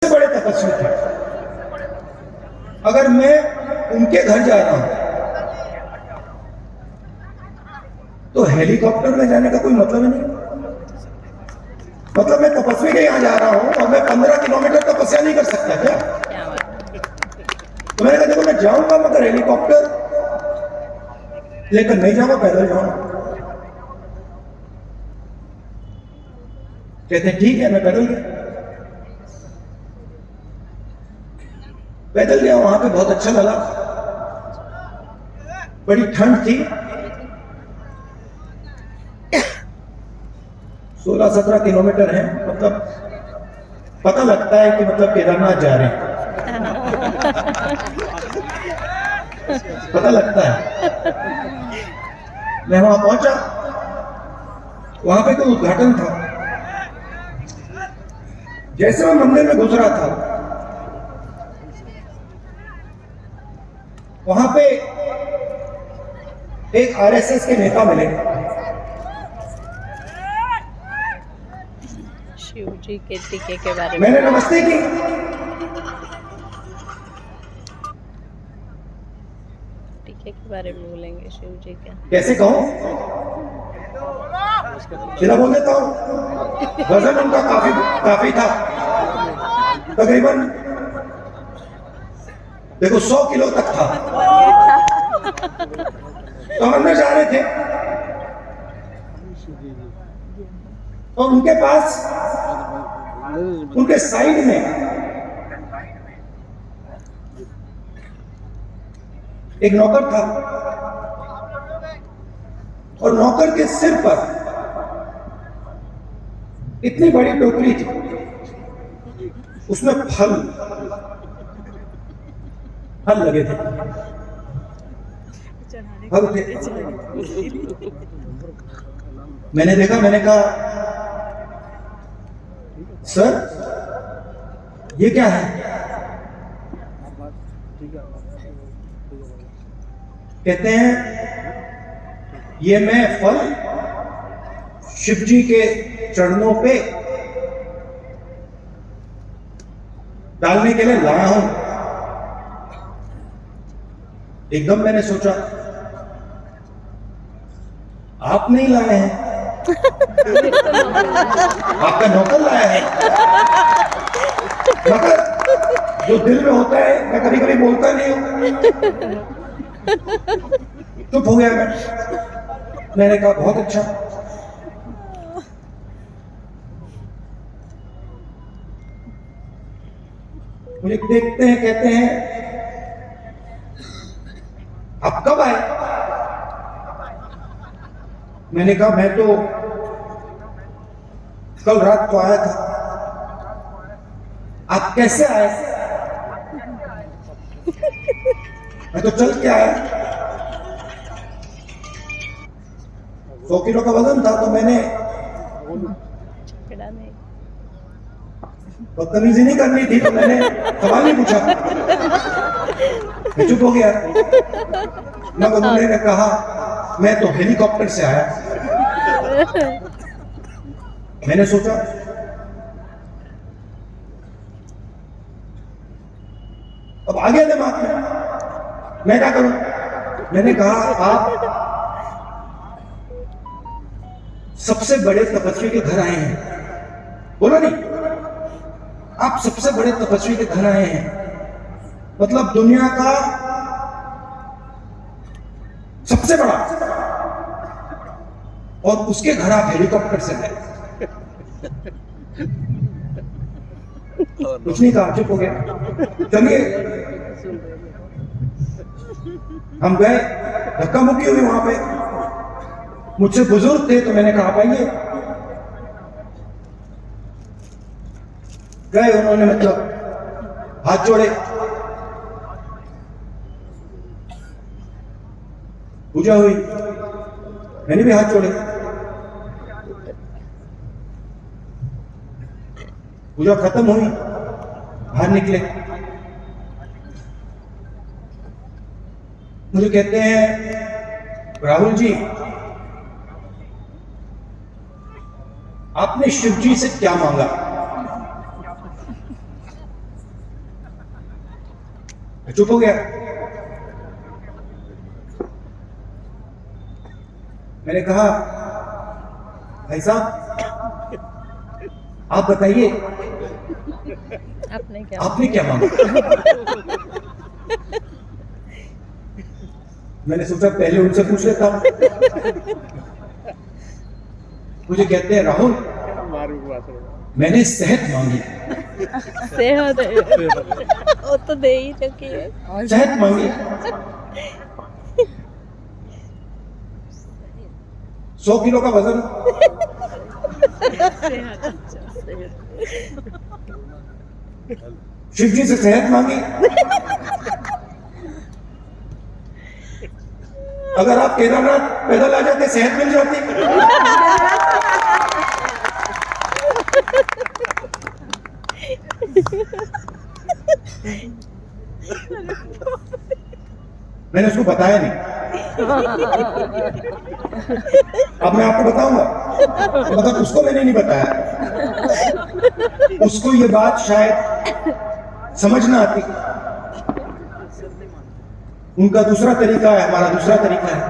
बड़े तपस्वी थे। अगर मैं उनके घर जा रहा हूं तो हेलीकॉप्टर में जाने का कोई मतलब ही नहीं। मतलब मैं तपस्वी के यहां जा रहा हूं और मैं 15 किलोमीटर तपस्या नहीं कर सकता क्या? तो मैंने कहा देखो मैं जाऊंगा मगर हेलीकॉप्टर लेकर नहीं जाऊंगा, पैदल जाऊंगा। कहते ठीक है, मैं पैदल गया। पैदल गया, वहां पे बहुत अच्छा लगा, बड़ी ठंड थी। 16-17 किलोमीटर है, मतलब पता लगता है कि मतलब केदारनाथ जा रहे हैं। पता लगता है। मैं वहां पहुंचा, वहां पे तो उद्घाटन था। जैसे मैं मंदिर में घुस रहा था, वहां पे एक आरएसएस के नेता मिले। शिव जी के टीके के बारे में मैंने नमस्ते की। टीके के बारे में बोलेंगे शिव जी का। कैसे कहूं, सीधा बोल देता हूं। वजन उनका काफी था, तकरीबन देखो 100 किलो तक था। तो हम अंदर जा रहे थे और उनके पास, उनके साइड में एक नौकर था और नौकर के सिर पर इतनी बड़ी टोकरी थी, उसमें फल लगे थे, फल थे। मैंने देखा, मैंने कहा सर ये क्या है? कहते हैं ये मैं फल शिव जी के चरणों पे डालने के लिए लाया हूं। एकदम मैंने सोचा आप नहीं लाए हैं, आपका नौकर लाया है। मगर जो दिल में होता है, मैं कभी कभी बोलता नहीं हूं। चुप हो गया मैं। मैंने कहा बहुत अच्छा। मुझे देखते हैं, कहते हैं आप कब आए? मैंने कहा मैं तो कल रात को आया था। आप कैसे आए? मैं तो चल के आया। 100 किलो का वजन था, तो मैंने बदतमीजी नहीं करनी थी, तो मैंने सवाल नहीं पूछा। मैं चुप हो गया। मगर उन्होंने कहा मैं तो हेलीकॉप्टर से आया। मैंने सोचा अब आ गया दिमाग में, मैं क्या करूं? मैंने कहा आप सबसे बड़े तपस्वी के घर आए हैं। बोला नहीं, आप सबसे बड़े तपस्वी के घर आए हैं, मतलब दुनिया का सबसे बड़ा, और उसके घर आप हेलीकॉप्टर से गए। कुछ नहीं कहा, चुप हो गया। चलिए हम गए, धक्का मुक्की हुई वहां पे। मुझसे बुजुर्ग थे तो मैंने कहा आइए। गए, उन्होंने मतलब हाथ जोड़े, पूजा हुई, मैंने भी हाथ जोड़े। पूजा खत्म हुई, बाहर निकले। मुझे कहते हैं राहुल जी आपने शिव जी से क्या मांगा? चुप हो गया। मैंने कहा भाई साहब आप बताइए आपने क्या मांगा? मैंने सोचा पहले उनसे पूछ लेता हूं। मुझे कहते हैं राहुल मैंने सेहत मांगी। सेहत वो तो दे ही चुकी है। सेहत मांगी। 100 किलो का वजन। शिव जी से सेहत मांगी। अगर आप केदारनाथ पैदल आ जाते सेहत मिल जाती। मैंने उसको बताया नहीं। अब मैं आपको बताऊंगा, मगर उसको मैंने नहीं बताया। उसको ये बात शायद समझ ना आती। उनका दूसरा तरीका है, हमारा दूसरा तरीका है।